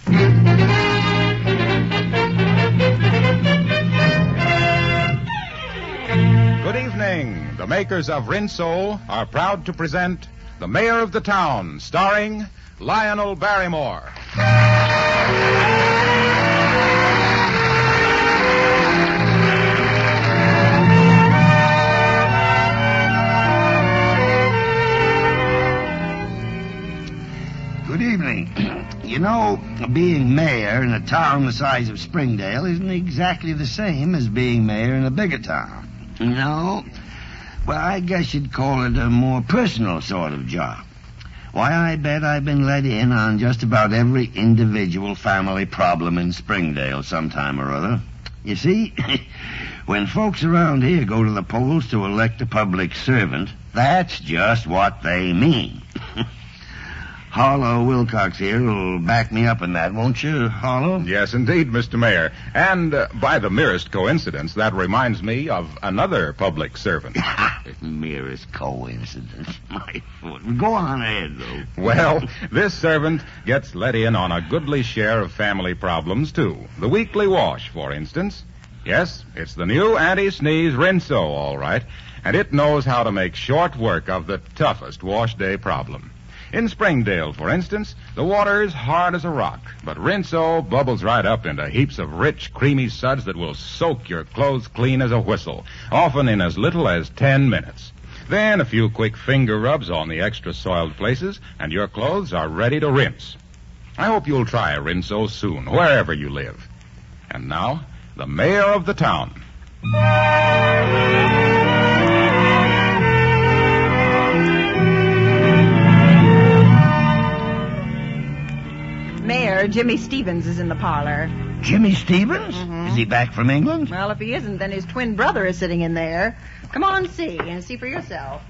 Good evening. The makers of Rinso are proud to present The Mayor of the Town, starring Lionel Barrymore. Good evening. You know, being mayor in a town the size of Springdale isn't exactly the same as being mayor in a bigger town. No? Well, I guess you'd call it a more personal sort of job. Why, I bet I've been let in on just about every individual family problem in Springdale sometime or other. You see, when folks around here go to the polls to elect a public servant, that's just what they mean. Harlow Wilcox here will back me up in that, won't you, Harlow? Yes, indeed, Mr. Mayor. And by the merest coincidence, that reminds me of another public servant. Merest coincidence. My foot. Go on ahead, though. Well, this servant gets let in on a goodly share of family problems, too. The weekly wash, for instance. Yes, it's the new anti-sneeze Rinso, all right. And it knows how to make short work of the toughest wash day problem. In Springdale, for instance, the water's hard as a rock, but Rinso bubbles right up into heaps of rich, creamy suds that will soak your clothes clean as a whistle, often in as little as 10 minutes. Then a few quick finger rubs on the extra soiled places, and your clothes are ready to rinse. I hope you'll try Rinso soon, wherever you live. And now, the mayor of the town. Mayor Jimmy Stevens is in the parlor. Jimmy Stevens? Mm-hmm. Is he back from England? Well, if he isn't, then his twin brother is sitting in there. Come on, see for yourself.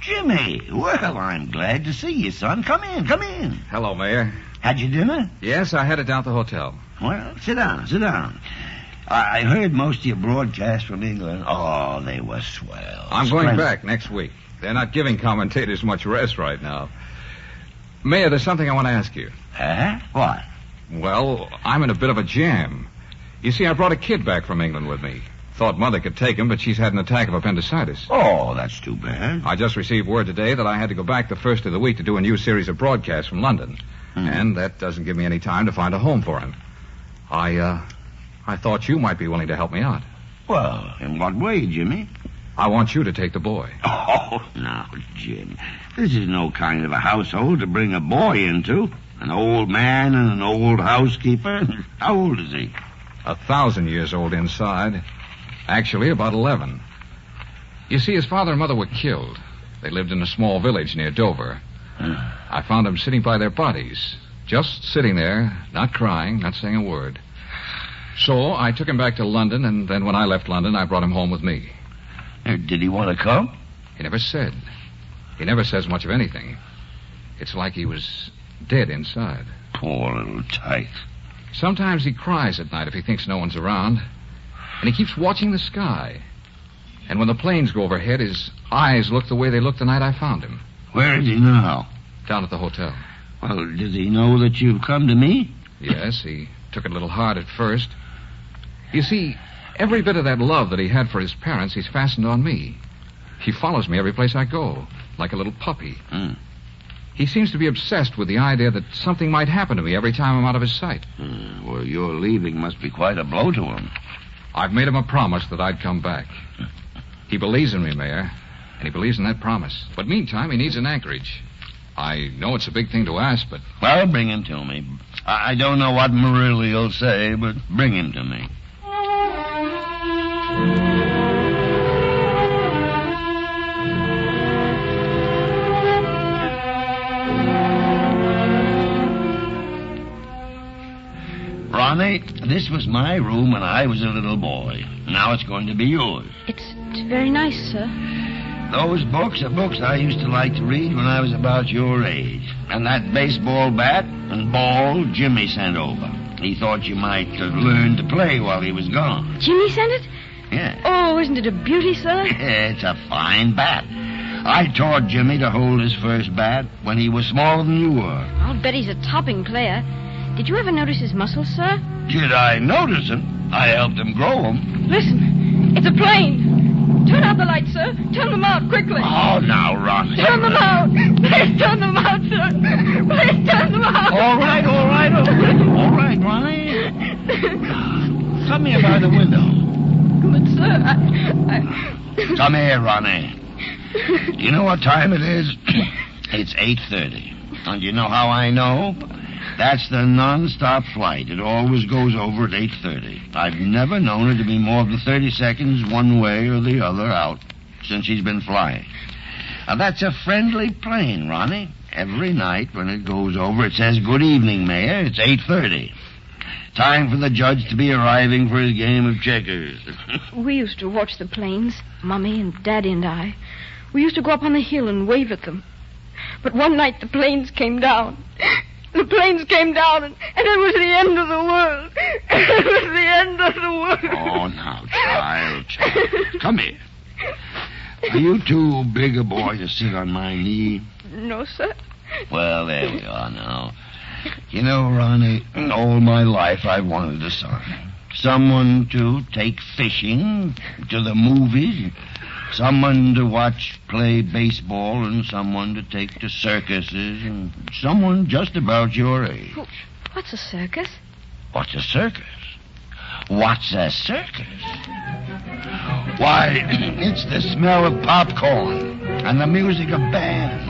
Jimmy, well, I'm glad to see you, son. Come in. Hello, Mayor. Had you dinner? Yes, I headed down to the hotel. Well, sit down. I heard most of your broadcasts from England. Oh, they were swell. I'm going back next week. They're not giving commentators much rest right now. Mayor, there's something I want to ask you. Huh? What? Well, I'm in a bit of a jam. You see, I brought a kid back from England with me. Thought Mother could take him, but she's had an attack of appendicitis. Oh, that's too bad. I just received word today that I had to go back the first of the week to do a new series of broadcasts from London. And that doesn't give me any time to find a home for him. I thought you might be willing to help me out. Well, in what way, Jimmy? I want you to take the boy. Oh, now, Jim. This is no kind of a household to bring a boy into. An old man and an old housekeeper. How old is he? 1,000 years old inside. Actually, about 11. You see, his father and mother were killed. They lived in a small village near Dover. I found them sitting by their bodies. Just sitting there, not crying, not saying a word. So I took him back to London, and then when I left London, I brought him home with me. Did he want to come? He never said. He never says much of anything. It's like he was dead inside. Poor little tyke. Sometimes he cries at night if he thinks no one's around. And he keeps watching the sky. And when the planes go overhead, his eyes look the way they looked the night I found him. Where is he now? Down at the hotel. Well, does he know that you've come to me? Yes, he took it a little hard at first. You see, every bit of that love that he had for his parents, he's fastened on me. He follows me every place I go, like a little puppy. He seems to be obsessed with the idea that something might happen to me every time I'm out of his sight. Well, your leaving must be quite a blow to him. I've made him a promise that I'd come back. He believes in me, Mayor, and he believes in that promise. But meantime, he needs an anchorage. I know it's a big thing to ask, but... Well, bring him to me. I don't know what Marilla will say, but bring him to me. Ronnie, this was my room when I was a little boy. Now it's going to be yours. It's very nice, sir. Those books are books I used to like to read when I was about your age. And that baseball bat and ball Jimmy sent over. He thought you might learn to play while he was gone. Jimmy sent it? Yeah. Oh, isn't it a beauty, sir? It's a fine bat. I taught Jimmy to hold his first bat when he was smaller than you were. I'll bet he's a topping player. Did you ever notice his muscles, sir? Did I notice him? I helped him grow them. Listen, it's a plane. Turn out the lights, sir. Turn them out quickly. Oh, now, Ron. Turn them out. Please turn them out, sir. Please turn them out. All right. All right, Ronnie. Come here by the window. But, sir, Come here, Ronnie. Do you know what time it is? It's 8:30. And you know how I know? That's the non-stop flight. It always goes over at 8:30. I've never known it to be more than 30 seconds one way or the other out since he's been flying. Now, that's a friendly plane, Ronnie. Every night when it goes over, it says, "Good evening, Mayor. It's 8:30. Time for the judge to be arriving for his game of checkers." we used to watch the planes, Mummy and Daddy and I. We used to go up on the hill and wave at them. But one night the planes came down. The planes came down, and it was the end of the world. It was the end of the world. Oh, now, child. Come here. Are you too big a boy to sit on my knee? No, sir. Well, there we are now. You know, Ronnie, all my life I've wanted a son. Someone to take fishing, to the movies, someone to watch play baseball, and someone to take to circuses, and someone just about your age. What's a circus? What's a circus? What's a circus? Why, it's the smell of popcorn and the music of bands.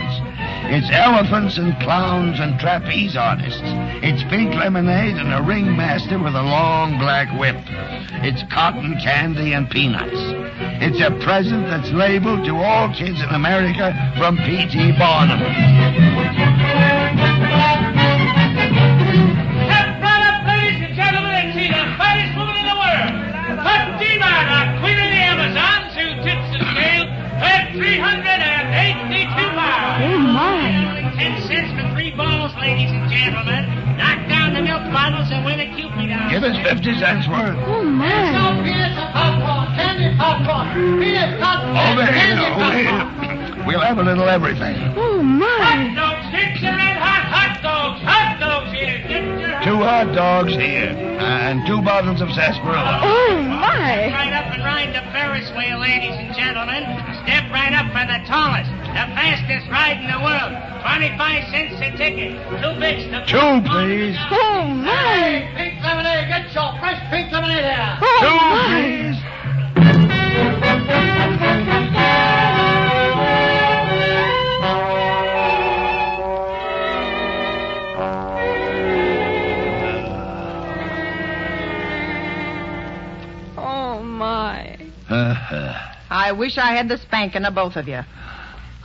It's elephants and clowns and trapeze artists. It's pink lemonade and a ringmaster with a long black whip. It's cotton candy and peanuts. It's a present that's labeled to all kids in America from P.T. Barnum. Step right up, ladies and gentlemen, and see the finest woman in the world. Fatima, the queen of the Amazons, who tips the scale at 382 pounds. Oh, my. 10 cents for 3 balls, ladies and gentlemen. Knock down the milk bottles and win a Cupid. Give us 50 cents worth. Oh, my. Peanuts and popcorn, candy popcorn, peanut popcorn, Over here. We'll have a little everything. Oh, Hot my. dogs, get your red hot hot dogs here. Get your 2 hot dogs here, and 2 bottles of sarsaparilla. Oh, my. Right up and ride the Ferris wheel, ladies and gentlemen. Step right up for the tallest, the fastest ride in the world. 25 cents a ticket. 2 bits to 2, please. Oh, my. Pink lemonade, get your fresh pink lemonade here. 2, Oh, my. please. Oh, my. I wish I had the spanking of both of you.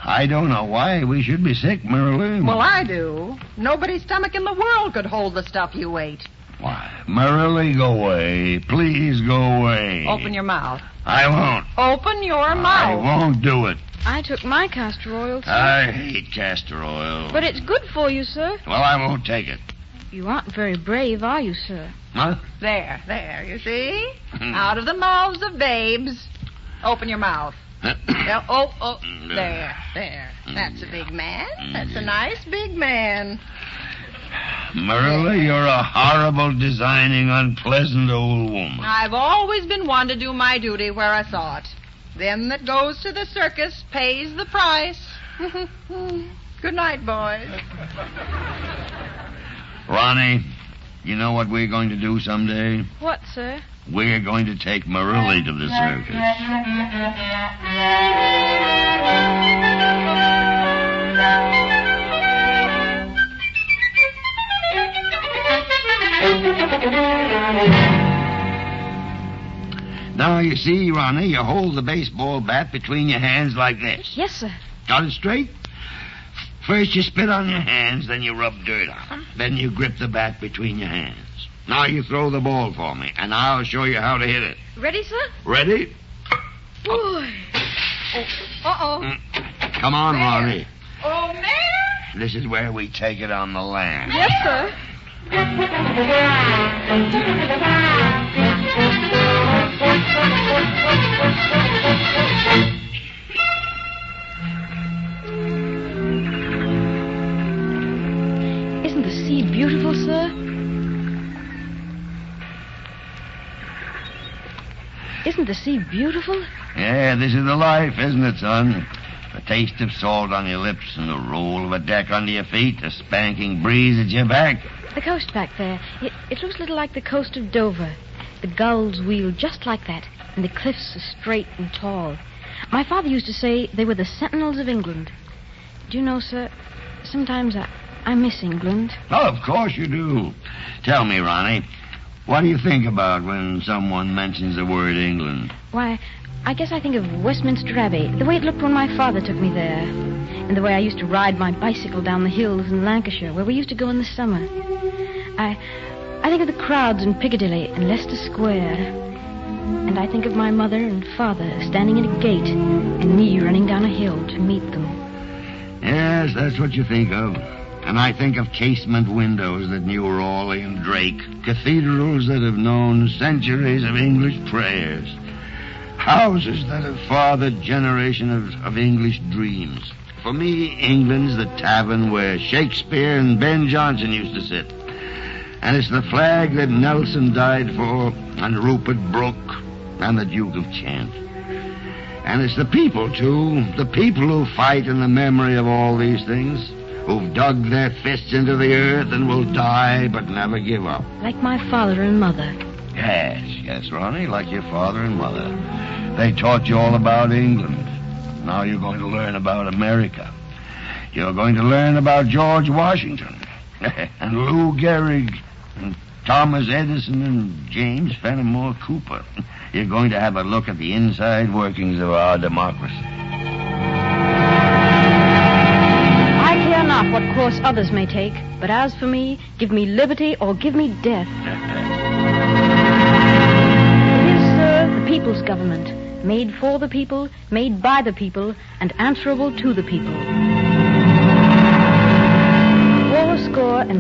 I don't know why we should be sick, Merrily. Well, I do. Nobody's stomach in the world could hold the stuff you ate. Why? Merrily, go away. Please go away. Open your mouth. I won't. Open your I mouth. won't do it. I took my castor oil, sir. I hate castor oil. But it's good for you, sir. Well, I won't take it. You aren't very brave, are you, sir? Huh? There, you see? Out of the mouths of babes. Open your mouth. Now, oh, there. That's a big man. That's a nice big man. Merrily, you're a horrible, designing, unpleasant old woman. I've always been one to do my duty where I saw it. Them that goes to the circus pays the price. Good night, boys. Ronnie, you know what we're going to do someday? What, sir? We're going to take Merrily to the circus. Now, you see, Ronnie, you hold the baseball bat between your hands like this. Yes, sir. Got it straight? First you spit on your hands, then you rub dirt on them. Then you grip the bat between your hands. Now you throw the ball for me, and I'll show you how to hit it. Ready, sir? Ready? Boy. Uh-oh. Come on, There. Ronnie. Oh, man. This is where we take it on the land. Yes, sir. Isn't the sea beautiful, sir? Isn't the sea beautiful? Yeah, this is the life, isn't it, son? A taste of salt on your lips and the roll of a deck under your feet, a spanking breeze at your back. The coast back there. It looks a little like the coast of Dover. The gulls wheel just like that, and the cliffs are straight and tall. My father used to say they were the sentinels of England. Do you know, sir, sometimes I miss England. Oh, of course you do. Tell me, Ronnie, what do you think about when someone mentions the word England? Why, I guess I think of Westminster Abbey, the way it looked when my father took me there, and the way I used to ride my bicycle down the hills in Lancashire, where we used to go in the summer. I think of the crowds in Piccadilly and Leicester Square, and I think of my mother and father standing at a gate and me running down a hill to meet them. Yes, that's what you think of. And I think of casement windows that knew Raleigh and Drake, cathedrals that have known centuries of English prayers, houses that have fathered generations of English dreams. For me, England's the tavern where Shakespeare and Ben Jonson used to sit. And it's the flag that Nelson died for, and Rupert Brooke, and the Duke of Kent. And it's the people, too, the people who fight in the memory of all these things, who've dug their fists into the earth and will die but never give up. Like my father and mother. Yes, Ronnie, like your father and mother. They taught you all about England. Now you're going to learn about America. You're going to learn about George Washington and Lou Gehrig and Thomas Edison and James Fenimore Cooper. You're going to have a look at the inside workings of our democracy. I care not what course others may take, but as for me, give me liberty or give me death. It is, sir, the people's government, made for the people, made by the people, and answerable to the people.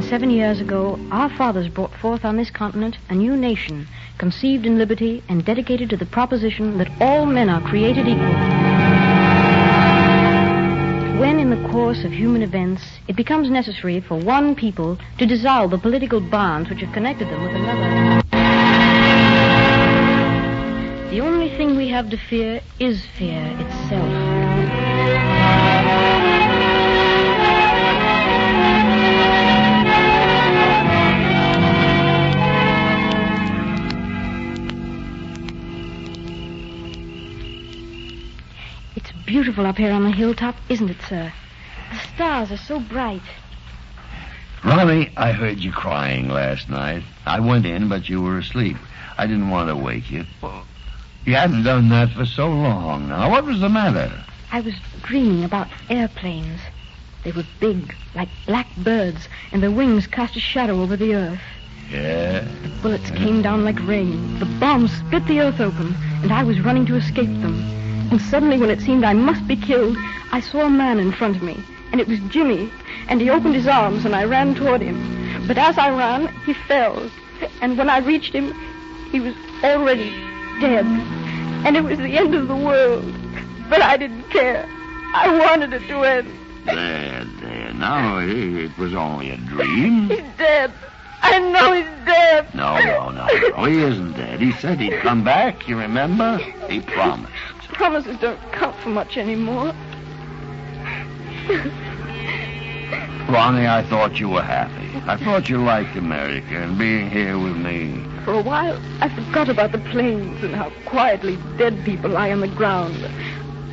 7 years ago, our fathers brought forth on this continent a new nation, conceived in liberty and dedicated to the proposition that all men are created equal. When, in the course of human events, it becomes necessary for one people to dissolve the political bonds which have connected them with another, the only thing we have to fear is fear itself. Beautiful up here on the hilltop, isn't it, sir? The stars are so bright. Ronnie, I heard you crying last night. I went in, but you were asleep. I didn't want to wake you. Well, you hadn't done that for so long now. What was the matter? I was dreaming about airplanes. They were big, like black birds, and their wings cast a shadow over the earth. Yeah? The bullets came down like rain. The bombs split the earth open, and I was running to escape them. And suddenly, when it seemed I must be killed, I saw a man in front of me, and it was Jimmy, and he opened his arms, and I ran toward him. But as I ran, he fell, and when I reached him, he was already dead, and it was the end of the world. But I didn't care. I wanted it to end. There. Now, it was only a dream. He's dead. I know he's dead. No, he isn't dead. He said he'd come back, you remember? He promised. Promises don't count for much anymore. Ronnie, I thought you were happy. I thought you liked America and being here with me. For a while, I forgot about the plains and how quietly dead people lie on the ground.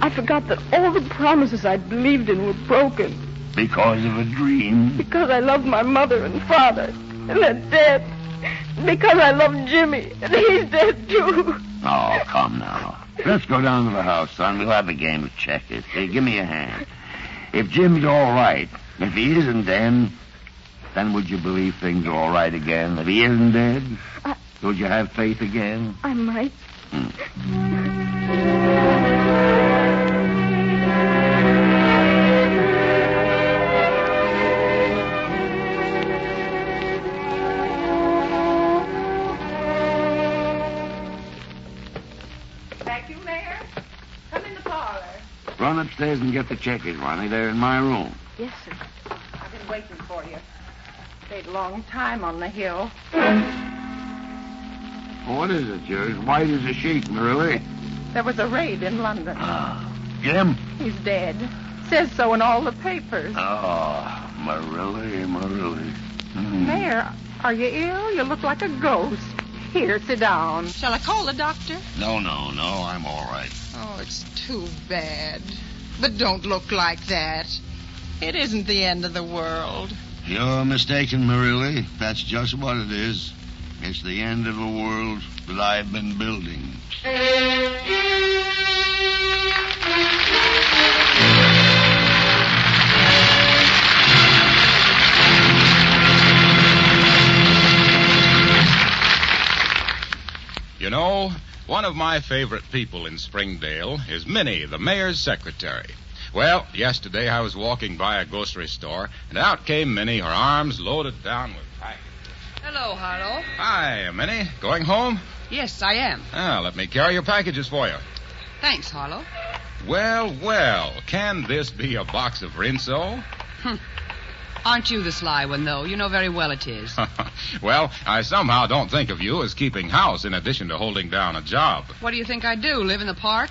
I forgot that all the promises I'd believed in were broken. Because of a dream? Because I loved my mother and father, and they're dead. Because I love Jimmy, and he's dead too. Oh, come now. Let's go down to the house, son. We'll have a game of checkers. Hey, give me a hand. If Jim's all right, if he isn't dead, then would you believe things are all right again? If he isn't dead, would you have faith again? I might. Run upstairs and get the checkers, Ronnie. They're in my room. Yes, sir. I've been waiting for you. Stayed a long time on the hill. What is it? You're as white as a sheet, Marilla. There was a raid in London. Jim? He's dead. Says so in all the papers. Oh, Marilla. Mayor, are you ill? You look like a ghost. Here, sit down. Shall I call the doctor? No, I'm all right. Oh, it's too bad. But don't look like that. It isn't the end of the world. You're mistaken, Marilla. That's just what it is. It's the end of a world that I've been building. You know, one of my favorite people in Springdale is Minnie, the mayor's secretary. Well, yesterday I was walking by a grocery store, and out came Minnie, her arms loaded down with packages. Hello, Harlow. Hi, Minnie. Going home? Yes, I am. Let me carry your packages for you. Thanks, Harlow. Well, can this be a box of Rinso? Aren't you the sly one, though? You know very well it is. Well, I somehow don't think of you as keeping house in addition to holding down a job. What do you think I do, live in the park?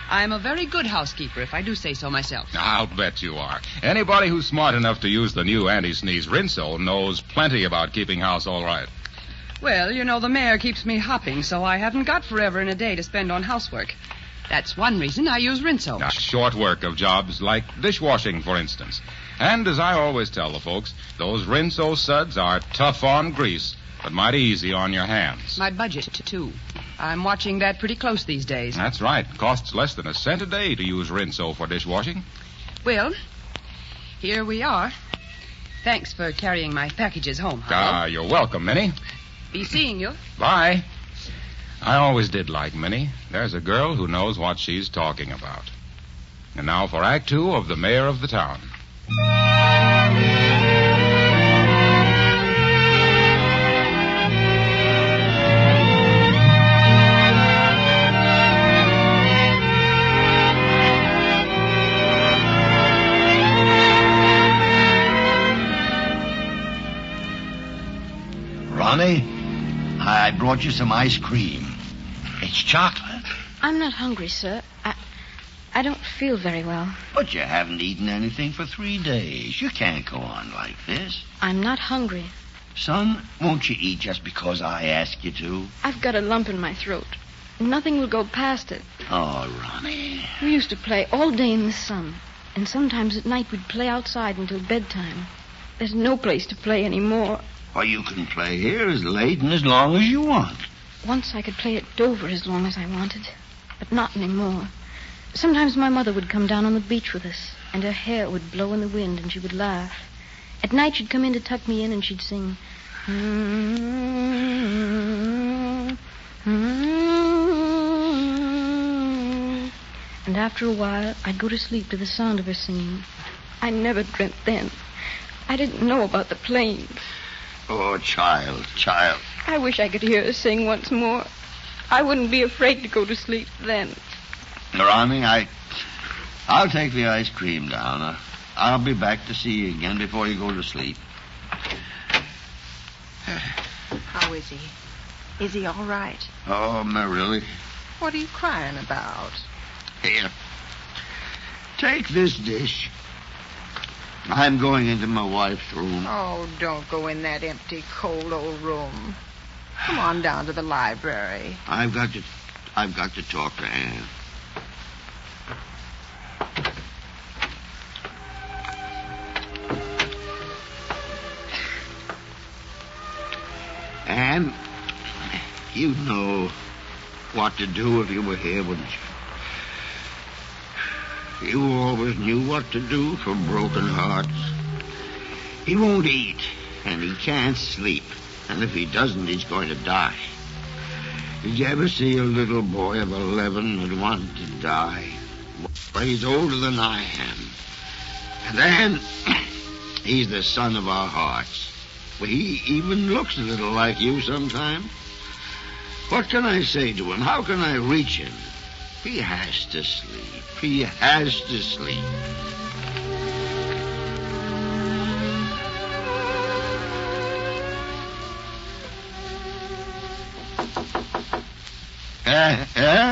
I'm a very good housekeeper, if I do say so myself. I'll bet you are. Anybody who's smart enough to use the new anti-sneeze Rinso knows plenty about keeping house all right. Well, you know, the mayor keeps me hopping, so I haven't got forever and a day to spend on housework. That's one reason I use Rinso. Now, short work of jobs like dishwashing, for instance. And as I always tell the folks, those Rinso suds are tough on grease, but mighty easy on your hands. My budget, too. I'm watching that pretty close these days. That's right. Costs less than a cent a day to use Rinso for dishwashing. Well, here we are. Thanks for carrying my packages home, Harlow. You're welcome, Minnie. Be seeing you. Bye. I always did like Minnie. There's a girl who knows what she's talking about. And now for Act 2 of The Mayor of the Town. Ronnie, I brought you some ice cream. It's chocolate. I'm not hungry, sir. I don't feel very well. But you haven't eaten anything for 3 days. You can't go on like this. I'm not hungry. Son, won't you eat just because I ask you to? I've got a lump in my throat. Nothing will go past it. Oh, Ronnie. We used to play all day in the sun. And sometimes at night we'd play outside until bedtime. There's no place to play anymore. Well, you can play here as late and as long as you want. Once I could play at Dover as long as I wanted. But not anymore. Sometimes my mother would come down on the beach with us, and her hair would blow in the wind, and she would laugh. At night she'd come in to tuck me in, and she'd sing. And after a while, I'd go to sleep to the sound of her singing. I never dreamt then. I didn't know about the planes. Oh, child. I wish I could hear her sing once more. I wouldn't be afraid to go to sleep then. Ronnie, I'll take the ice cream down. I'll be back to see you again before you go to sleep. How is he? Is he all right? Oh, Marilla. What are you crying about? Here. Take this dish. I'm going into my wife's room. Oh, don't go in that empty, cold old room. Come on down to the library. I've got to talk to Anne. Anne, you'd know what to do if you were here, wouldn't you? You always knew what to do for broken hearts. He won't eat, and he can't sleep. And if he doesn't, he's going to die. Did you ever see a little boy of 11 that wanted to die? Well, he's older than I am. And then, he's the son of our hearts. Well, he even looks a little like you sometimes. What can I say to him? How can I reach him? He has to sleep. He has to sleep. Mayor,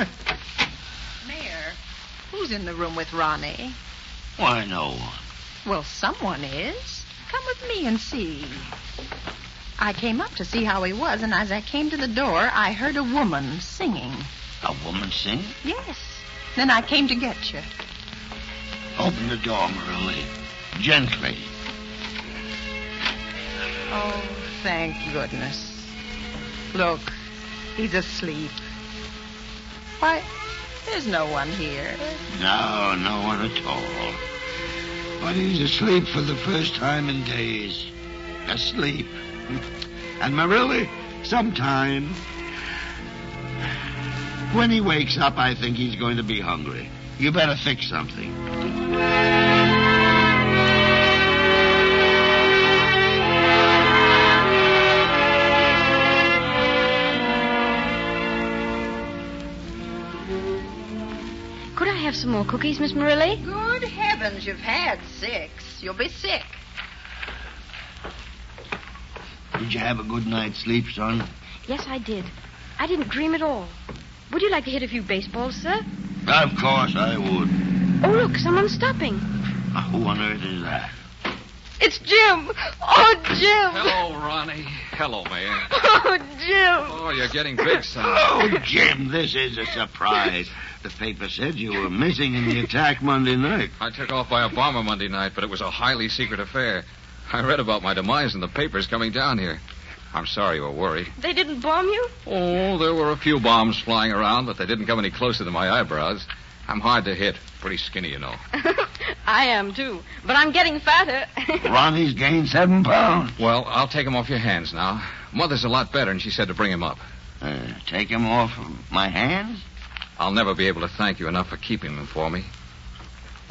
who's in the room with Ronnie? Why, no one. Well, someone is. Come with me and see. I came up to see how he was, and as I came to the door, I heard a woman singing. A woman sing? Yes. Then I came to get you. Open the door, Marie. Gently. Oh, thank goodness. Look, he's asleep. Why, there's no one here. No, no one at all. But he's asleep for the first time in days. Asleep. And Marilla, sometime, when he wakes up, I think he's going to be hungry. You better fix something. Could I have some more cookies, Miss Morelli? Good heavens, you've had 6. You'll be sick. Did you have a good night's sleep, son? Yes, I did. I didn't dream at all. Would you like to hit a few baseballs, sir? Of course I would. Oh, look, someone's stopping. Who on earth is that? It's Jim. Oh, Jim. Hello, Ronnie. Hello, Mayor. Oh, Jim. Oh, you're getting big, son. Oh, Jim, this is a surprise. The paper said you were missing in the attack Monday night. I took off by a bomber Monday night, but it was a highly secret affair. I read about my demise in the papers coming down here. I'm sorry you were worried. They didn't bomb you? Oh, there were a few bombs flying around, but they didn't come any closer than my eyebrows. I'm hard to hit. Pretty skinny, you know. I am, too. But I'm getting fatter. Ronnie's gained 7 pounds. Well, I'll take him off your hands now. Mother's a lot better, and she said to bring him up. Take him off of my hands? I'll never be able to thank you enough for keeping them for me.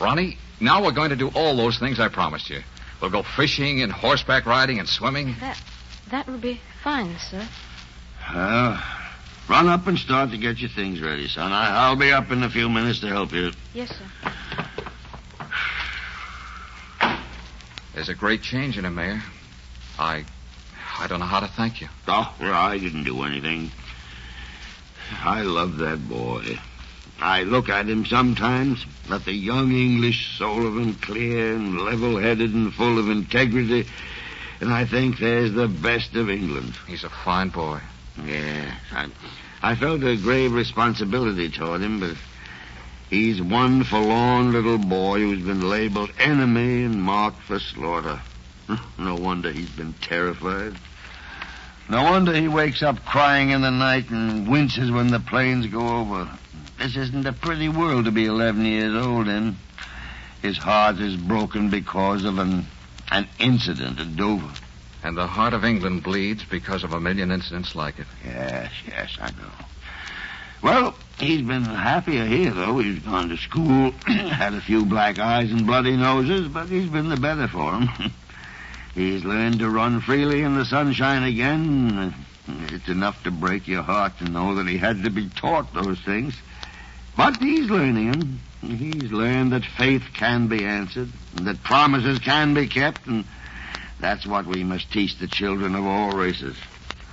Ronnie, now we're going to do all those things I promised you. We'll go fishing and horseback riding and swimming. That will be fine, sir. Run up and start to get your things ready, son. I'll be up in a few minutes to help you. Yes, sir. There's a great change in him, Mayor. I don't know how to thank you. Oh, well, I didn't do anything. I love that boy. I look at him sometimes, at the young English soul of him, clear and level-headed and full of integrity, and I think there's the best of England. He's a fine boy. Yeah, I felt a grave responsibility toward him, but he's one forlorn little boy who's been labeled enemy and marked for slaughter. No wonder he's been terrified. No wonder he wakes up crying in the night and winces when the planes go over. This isn't a pretty world to be 11 years old in. His heart is broken because of an incident at Dover. And the heart of England bleeds because of a million incidents like it. Yes, I know. Well, he's been happier here, though. He's gone to school, had a few black eyes and bloody noses, but he's been the better for him. He's learned to run freely in the sunshine again. It's enough to break your heart to know that he had to be taught those things. But he's learning them. He's learned that faith can be answered, and that promises can be kept, and that's what we must teach the children of all races.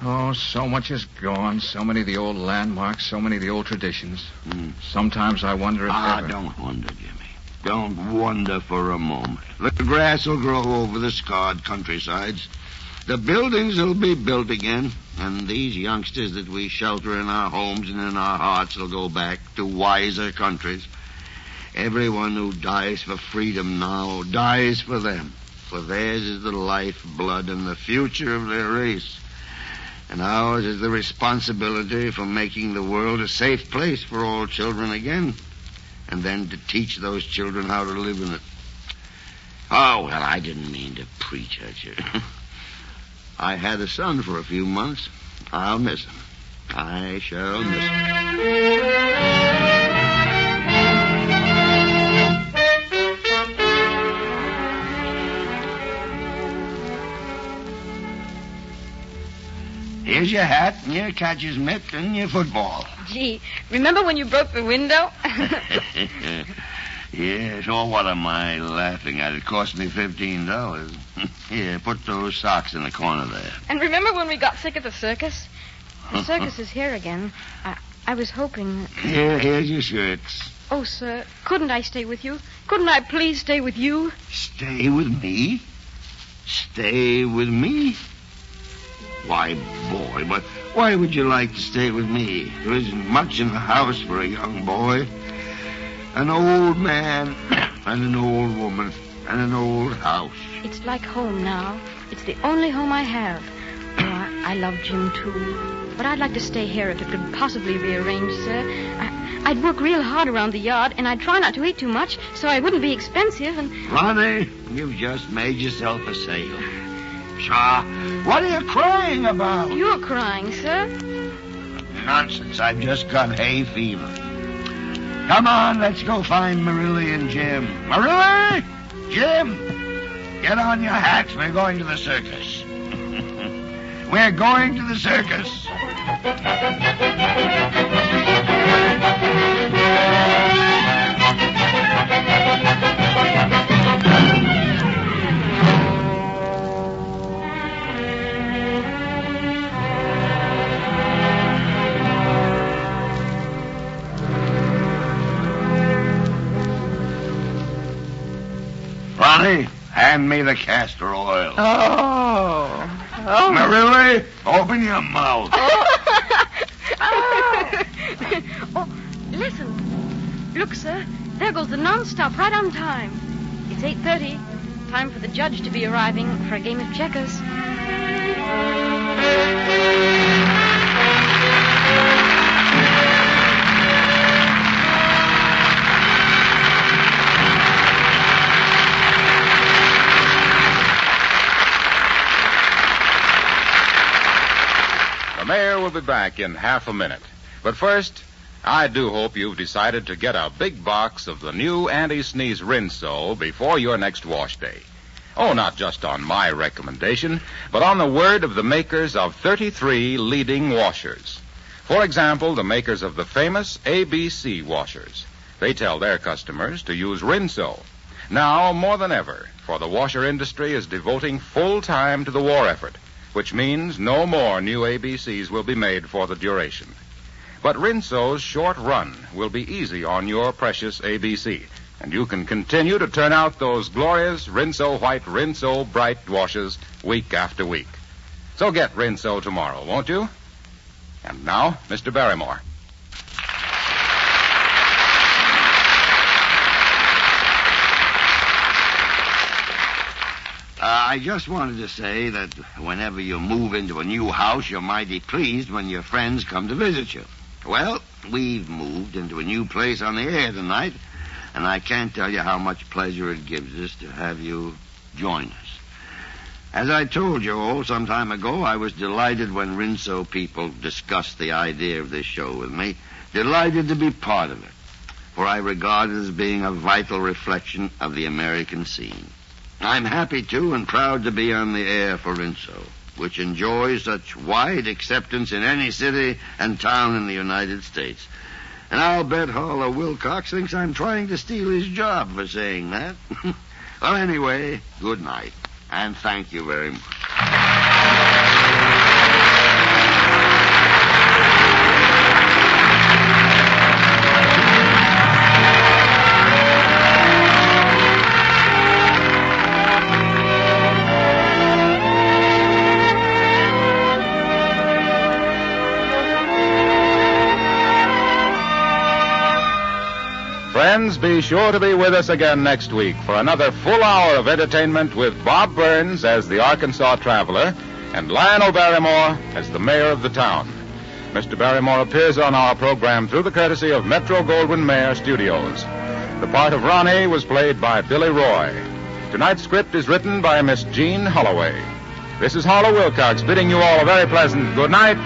Oh, so much is gone. So many of the old landmarks, so many of the old traditions. Sometimes I wonder if ever... Don't wonder, Jimmy. Don't wonder for a moment. The grass will grow over the scarred countrysides. The buildings will be built again, and these youngsters that we shelter in our homes and in our hearts will go back to wiser countries. Everyone who dies for freedom now dies for them, for theirs is the life, blood, and the future of their race. And ours is the responsibility for making the world a safe place for all children again, and then to teach those children how to live in it. Oh, well, I didn't mean to preach at you. I had a son for a few months. I'll miss him. I shall miss him. Here's your hat, and your catcher's mitt, and your football. Gee, remember when you broke the window? Yes, oh, what am I laughing at? It cost me $15. Here, put those socks in the corner there. And remember when we got sick at the circus? The circus is here again. I was hoping... Here's your shirts. Oh, sir, couldn't I stay with you? Couldn't I please stay with you? Stay with me? Stay with me? Why, boy, but why would you like to stay with me? There isn't much in the house for a young boy. An old man and an old woman and an old house. It's like home now. It's the only home I have. Oh, I love Jim, too. But I'd like to stay here if it could possibly be arranged, sir. I'd work real hard around the yard, and I'd try not to eat too much so I wouldn't be expensive and... Ronnie, you've just made yourself a sale. Pshaw, what are you crying about? You're crying, sir. Nonsense, I've just got hay fever. Come on, let's go find Marillie and Jim. Marillie! Jim! Get on your hats, we're going to the circus. We're going to the circus. Ronnie, hand me the castor oil. Oh. Marillie, open your mouth. Oh, listen. Look, sir, there goes the non-stop right on time. It's 8:30. Time for the judge to be arriving for a game of checkers. The mayor will be back in half a minute. But first, I do hope you've decided to get a big box of the new anti-sneeze Rinso before your next wash day. Oh, not just on my recommendation, but on the word of the makers of 33 leading washers. For example, the makers of the famous ABC washers. They tell their customers to use Rinso. Now, more than ever, for the washer industry is devoting full time to the war effort, which means no more new ABCs will be made for the duration. But Rinso's short run will be easy on your precious ABC, and you can continue to turn out those glorious Rinso White, Rinso Bright washes week after week. So get Rinso tomorrow, won't you? And now, Mr. Barrymore. I just wanted to say that whenever you move into a new house, you're mighty pleased when your friends come to visit you. Well, we've moved into a new place on the air tonight, and I can't tell you how much pleasure it gives us to have you join us. As I told you all some time ago, I was delighted when Rinso people discussed the idea of this show with me. Delighted to be part of it, for I regard it as being a vital reflection of the American scene. I'm happy, too, and proud to be on the air for Rinso, which enjoys such wide acceptance in any city and town in the United States. And I'll bet Hauler Wilcox thinks I'm trying to steal his job for saying that. Well, anyway, good night, and thank you very much. Friends, be sure to be with us again next week for another full hour of entertainment with Bob Burns as the Arkansas Traveler and Lionel Barrymore as the mayor of the town. Mr. Barrymore appears on our program through the courtesy of Metro-Goldwyn-Mayer Studios. The part of Ronnie was played by Billy Roy. Tonight's script is written by Miss Jean Holloway. This is Hauler Wilcox bidding you all a very pleasant good night